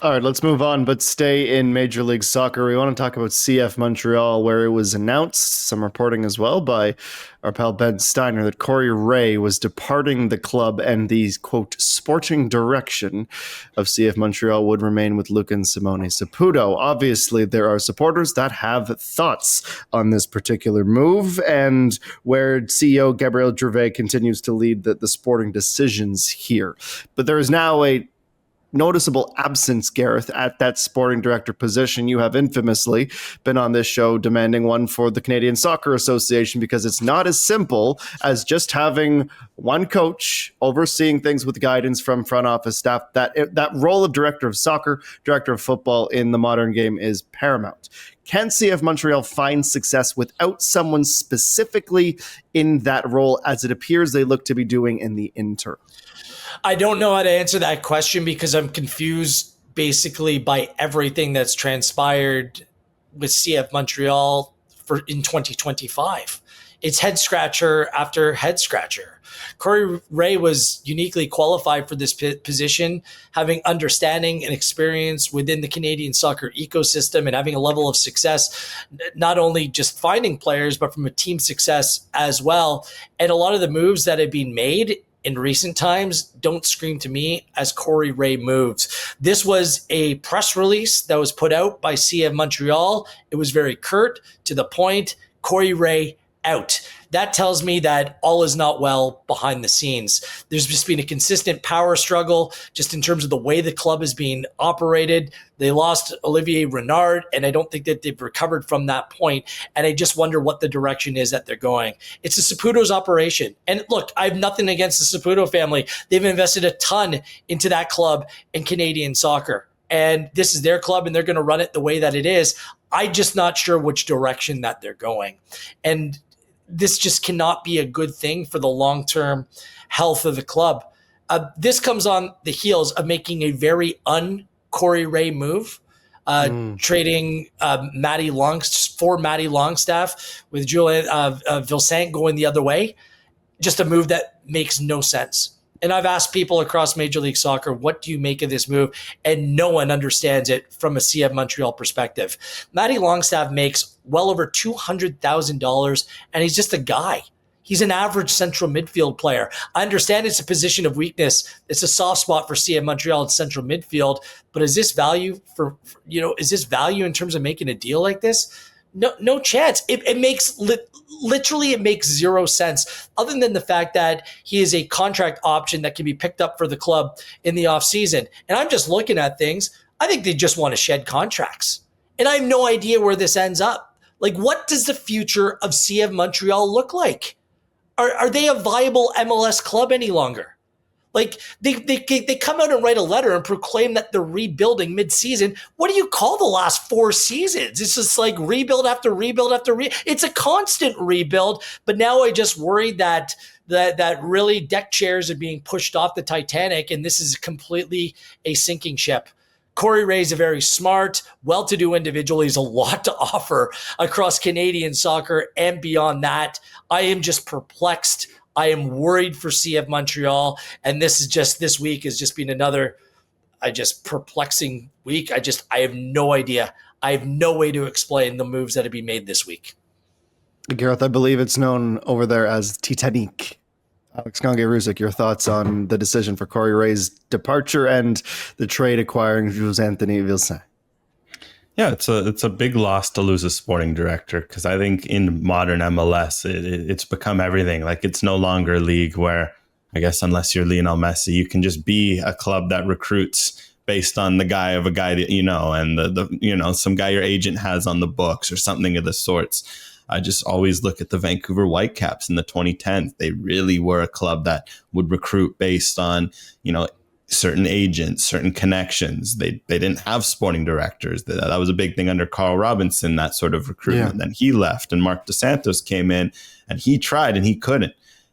All right, let's move on, but stay in Major League Soccer. We want to talk about CF Montreal, where it was announced, some reporting as well by our pal Ben Steiner, that Corey Ray was departing the club and the, quote, sporting direction of CF Montreal would remain with Luca and Simone Saputo. Obviously, there are supporters that have thoughts on this particular move, and where CEO Gabriel Gervais continues to lead the sporting decisions here. But there is now a noticeable absence, Gareth, at that sporting director position. You have infamously been on this show demanding one for the Canadian Soccer Association, because it's not as simple as just having one coach overseeing things with guidance from front office staff. That role of director of soccer, director of football in the modern game is paramount. Can CF Montreal find success without someone specifically in that role, as it appears they look to be doing in the interim? I don't know how to answer that question because I'm confused basically by everything that's transpired with CF Montreal in 2025. It's head scratcher after head scratcher. Corey Ray was uniquely qualified for this position, having understanding and experience within the Canadian soccer ecosystem and having a level of success, not only just finding players, but from a team success as well. And a lot of the moves that have been made in recent times don't scream to me as Corey Ray moves. This was a press release that was put out by CF Montreal. It was very curt, to the point. Corey Ray out. That tells me that all is not well behind the scenes. There's just been a consistent power struggle just in terms of the way the club is being operated. They lost Olivier Renard, and I don't think that they've recovered from that point. And I just wonder what the direction is that they're going. It's the Saputo's operation. And look, I have nothing against the Saputo family. They've invested a ton into that club in Canadian soccer. And this is their club, and they're going to run it the way that it is. I'm just not sure which direction that they're going. And this just cannot be a good thing for the long-term health of the club. This comes on the heels of making a very un-Corey Ray move, trading Matty Longstaff with Julien Vilsaint going the other way. Just a move that makes no sense. And I've asked people across Major League Soccer, what do you make of this move? And no one understands it from a CF Montreal perspective. Matty Longstaff makes well over $200,000, and he's just a guy. He's an average central midfield player. I understand it's a position of weakness. It's a soft spot for CF Montreal in central midfield. But is this value is this value in terms of making a deal like this? No chance. It makes literally it makes zero sense, other than the fact that he is a contract option that can be picked up for the club in the offseason. And I'm just looking at things. I think they just want to shed contracts. And I have no idea where this ends up. Like, what does the future of CF Montreal look like? Are they a viable MLS club any longer? Like, they come out and write a letter and proclaim that they're rebuilding mid-season. What do you call the last 4 seasons? It's just like rebuild after rebuild after It's a constant rebuild. But now I just worry that really deck chairs are being pushed off the Titanic, and this is completely a sinking ship. Corey Ray is a very smart, well-to-do individual. He has a lot to offer across Canadian soccer and beyond that. I am just perplexed. I am worried for CF Montreal, and this week has just been another perplexing week. I have no idea. I have no way to explain the moves that have been made this week. Gareth, I believe it's known over there as Titanic. Alex Gange-Ruzic, your thoughts on the decision for Corey Ray's departure and the trade acquiring Jose-Anthony Vilsaint? Yeah, it's a big loss to lose a sporting director, because I think in modern MLS, it's become everything. Like, it's no longer a league where, I guess, unless you're Lionel Messi, you can just be a club that recruits based on the guy that you know, and the some guy your agent has on the books or something of the sorts. I just always look at the Vancouver Whitecaps in the 2010s. They really were a club that would recruit based on, certain agents, certain connections. They didn't have sporting directors. That was a big thing under Carl Robinson, that sort of recruitment. Yeah. Then he left, and Mark DeSantos came in, and he tried and he couldn't.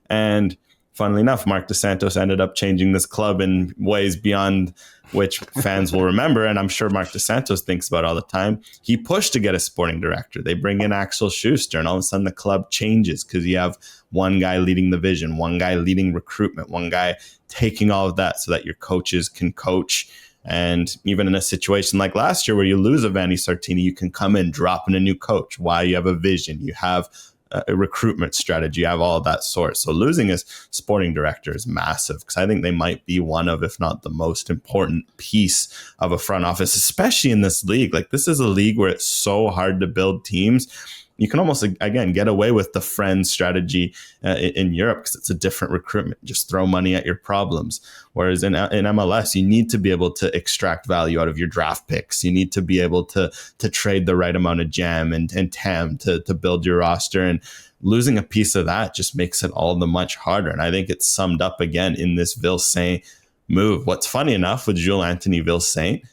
And funnily enough, Mark DeSantos ended up changing this club in ways beyond which fans will remember. And I'm sure Mark DeSantos thinks about all the time. He pushed to get a sporting director. They bring in Axel Schuster, and all of a sudden the club changes because you have one guy leading the vision, one guy leading recruitment, one guy taking all of that so that your coaches can coach And even in a situation like last year where you lose a Vanni Sartini, you can come in, drop in a new coach. Why? You have a vision. You have a recruitment strategy. You have all of that sort. So losing as sporting director is massive, because I think they might be one of, if not the most important piece of a front office, especially in this league. Like, this is a league where it's so hard to build teams. You can almost, again, get away with the friend strategy in Europe because it's a different recruitment. Just throw money at your problems. Whereas in MLS, you need to be able to extract value out of your draft picks. You need to be able to trade the right amount of jam and TAM to build your roster. And losing a piece of that just makes it all the much harder. And I think it's summed up again in this Ville-Saint move. What's funny enough with Jules-Anthony Ville-Saint,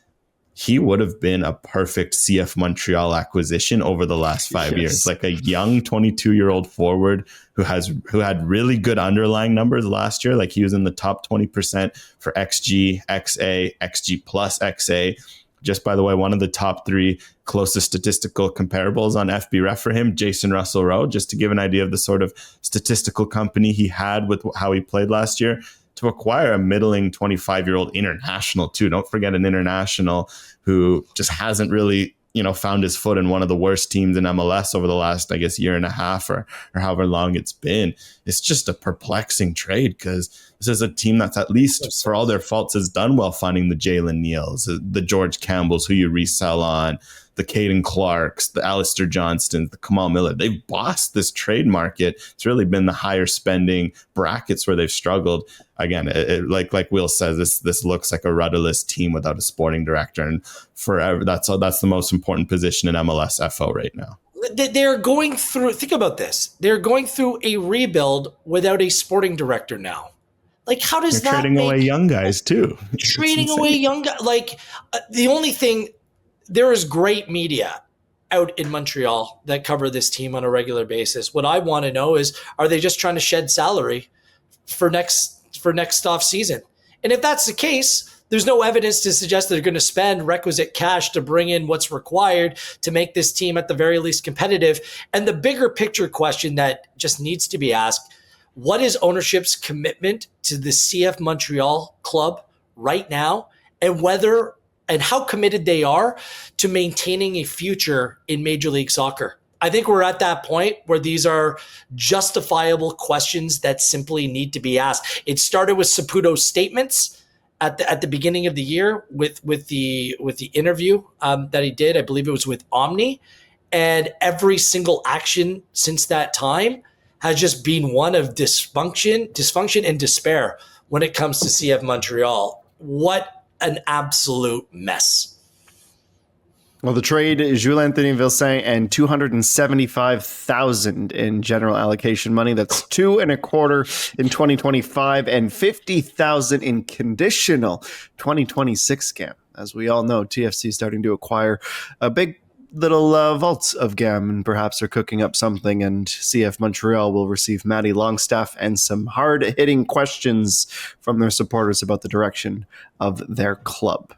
he would have been a perfect CF Montreal acquisition over the last 5 years. Like a young 22-year-old forward who had really good underlying numbers last year. Like, he was in the top 20% for XG, XA, XG plus XA. Just, by the way, one of the top 3 closest statistical comparables on FBref for him, Jason Russell Rowe, just to give an idea of the sort of statistical company he had with how he played last year. To acquire a middling 25-year-old international too. Don't forget an international who just hasn't really, found his foot in one of the worst teams in MLS over the last, I guess, year and a half or however long it's been. It's just a perplexing trade, because this is a team that's, at least for all their faults, has done well finding the Jalen Neals, the George Campbells who you resell on, the Caden Clarks, the Alistair Johnstons, the Kamal Miller. They've bossed this trade market. It's really been the higher spending brackets where they've struggled. Again, like Will says, this looks like a rudderless team without a sporting director, and forever that's the most important position in MLS FO right now. They're going through. Think about this. They're going through a rebuild without a sporting director now. Like, how does They're that trading away young guys too? Trading away young guys. Like, the only thing. There is great media out in Montreal that cover this team on a regular basis. What I want to know is, are they just trying to shed salary for next off season? And if that's the case, there's no evidence to suggest they're going to spend requisite cash to bring in what's required to make this team at the very least competitive. And the bigger picture question that just needs to be asked, what is ownership's commitment to the CF Montreal club right now, and how committed they are to maintaining a future in Major League Soccer? I think we're at that point where these are justifiable questions that simply need to be asked. It started with Saputo's statements at the beginning of the year with the interview that he did. I believe it was with Omni, and every single action since that time has just been one of dysfunction and despair when it comes to CF Montreal. What an absolute mess. Well, the trade is Jules-Anthony Ville-Saint and $275,000 in general allocation money. That's $2.25 in 2025 and $50,000 in conditional 2026 scam. As we all know, TFC is starting to acquire a big little vaults of GAM, and perhaps are cooking up something, and CF Montreal will receive Matty Longstaff and some hard-hitting questions from their supporters about the direction of their club.